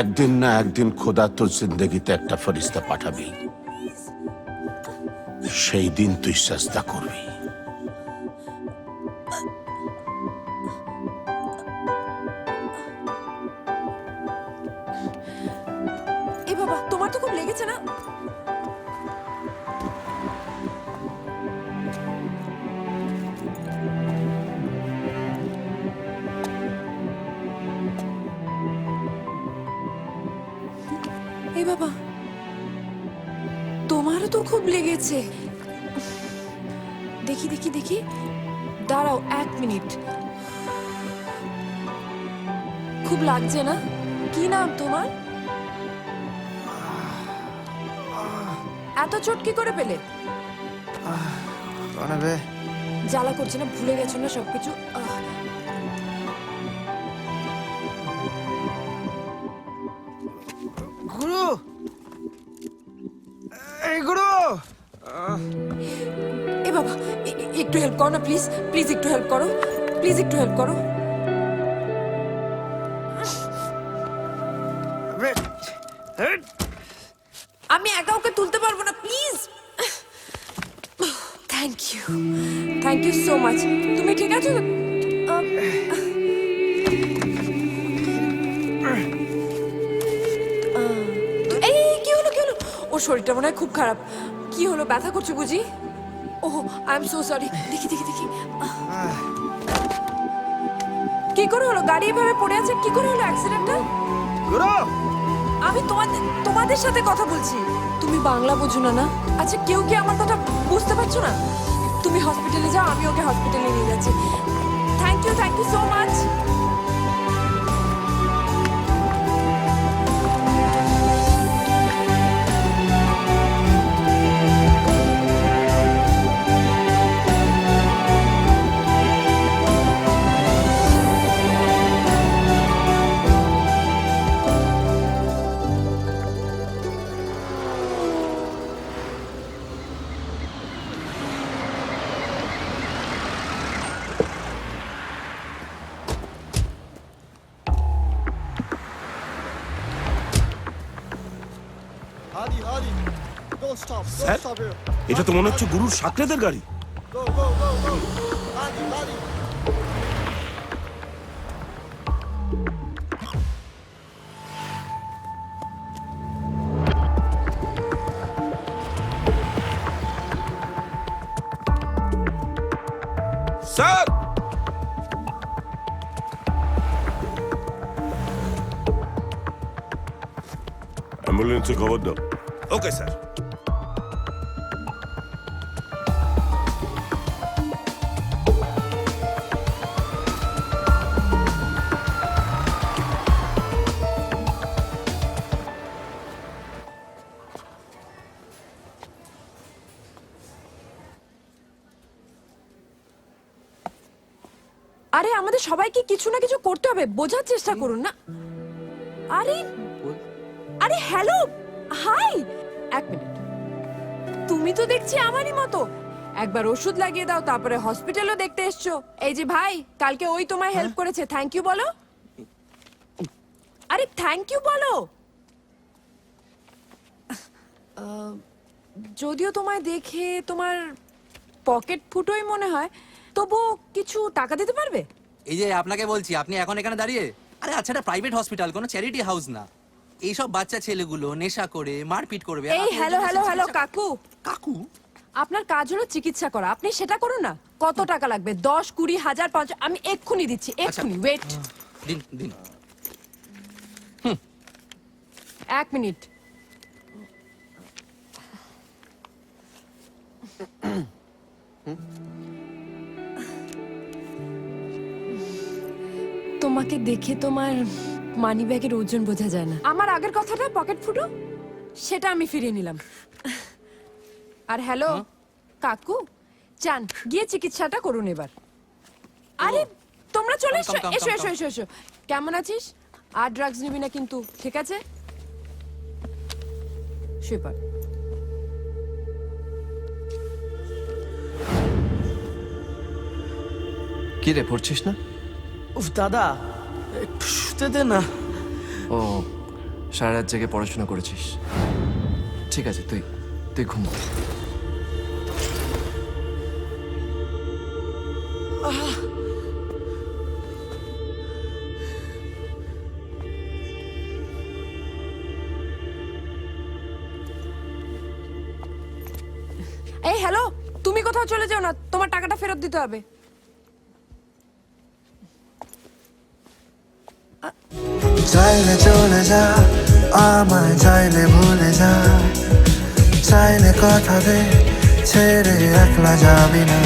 একদিন না একদিন খোদা তোর জিন্দগিতে একটা ফরিস্তা পাঠাবি, সেই দিন তুই সাজদা করবি। এ বাবা, তোমার তো খুব লেগেছে না? এ বাবা, তোমারও তো খুব লেগেছে। দেখি দেখি দেখি, দাঁড়াও 1 মিনিট। খুব লাগছে না? কি নাম তোমার? এত চোট কি করে পেলে? বানাবে জ্বালা করছে না? ভুলে গেছো না সবকিছু? গুরু, এই গুরু, এ বাবা, একটু হেল্প করো না প্লিজ, প্লিজ একটু হেল্প করো, প্লিজ একটু হেল্প করো। আবে, হেট। আমি একা ওকে তুলতে পারবো না, please. Thank you so much. তুমি ঠিক আছো? এই কি হলো কি হলো? ওর শরীরটা মনে হয় খুব খারাপ। কি হলো, ব্যথা করছে বুঝি? ওহ, আই এম সো সরি। দেখি দেখি দেখি, কি করে হলো? গাড়ি এভাবে পড়ে আছে, কি করে হলো অ্যাক্সিডেন্টটা? গুরু, আমি তোমাদের সাথে কথা বলছি। তুমি বাংলা বোঝো না না? আচ্ছা, কেউ কি আমার কথা বুঝতে পারছো না? তুমি হসপিটালে যাও, আমি ওকে হসপিটালে নিয়ে যাচ্ছি। Thank you so much. Hadi, hadi. Don't stop. Don't Sir? stop here. এটা তো মনে হচ্ছে গুরুর সাকরেদের গাড়ি। Go, go, go, go. Hadi, hadi. Sir, অ্যাম্বুলেন্সে খবর দাও। Okay sir. আরে আমাদের সবাইকে কিছু না কিছু করতে হবে, বোঝার চেষ্টা করুন না। আরে আরে হ্যালো, হাই। 1 মিনিট। তুমি তো দেখছি আমারই মতো। একবার ওষুধ লাগিয়ে দাও, তারপরে হসপিটালও দেখতে এসছো। এই যে ভাই, কালকে ওই তোমায় হেল্প করেছে, থ্যাংক ইউ বলো। আরে থ্যাংক ইউ বলো। যদিও তোমায় দেখে তোমার পকেট ফুটোই মনে হয়, তবু কিছু টাকা দিতে পারবে? এই যে আপনাকে বলছি, আপনি এখন এখানে দাঁড়িয়ে, আরে আচ্ছা, এটা প্রাইভেট হসপিটাল, কোনো চ্যারিটি হাউস না। এইসব বাচ্চা ছেলেগুলো নেশা করে মারপিট করবে। আর এই আপনি হ্যালো ওদের হ্যালো হ্যালো চিকিৎসা- কাকু, কাকু, আপনার কাজ হলো চিকিৎসা করা, আপনি সেটা করুন না। কত টাকা লাগবে? 10, 20, 1000, 50? আমি এক্ষুনি দিচ্ছি, এক্ষুনি। ওয়েট দিন দিন। 1 মিনিট। তোমাকে দেখে তোমার মানি ব্যাগের ওজন বোঝা যায় না। আমার আগের কথাটা পকেট ফুটো, সেটা আমি ফিরিয়ে নিলাম। আর হ্যালো কাকু, চান গিয়ে চিকিৎসাটা করুন এবার। আরে তোমরা চলে এসো, কাম, কাম, এসো কাম, এসো এসো এসো। কেমন আছিস? আর ড্রাগস নিবি না কিন্তু, ঠিক আছে? শুয়ে পড়। কি রে, পড়ছিস না? উফ দাদা, একটু শুতে দে না। ও, সারা রাত জেগে পড়াশোনা করেছিস। ঠিক আছে, তুই তুই ঘুমা। এই হ্যালো, তুমি কোথাও চলে যাও না, তোমার টাকাটা ফেরত দিতে হবে। চাইলে চলে যা, আমায় চাইলে ভুলে যা, চাইলে কথা দে, ছেড়ে একলা যাবি না।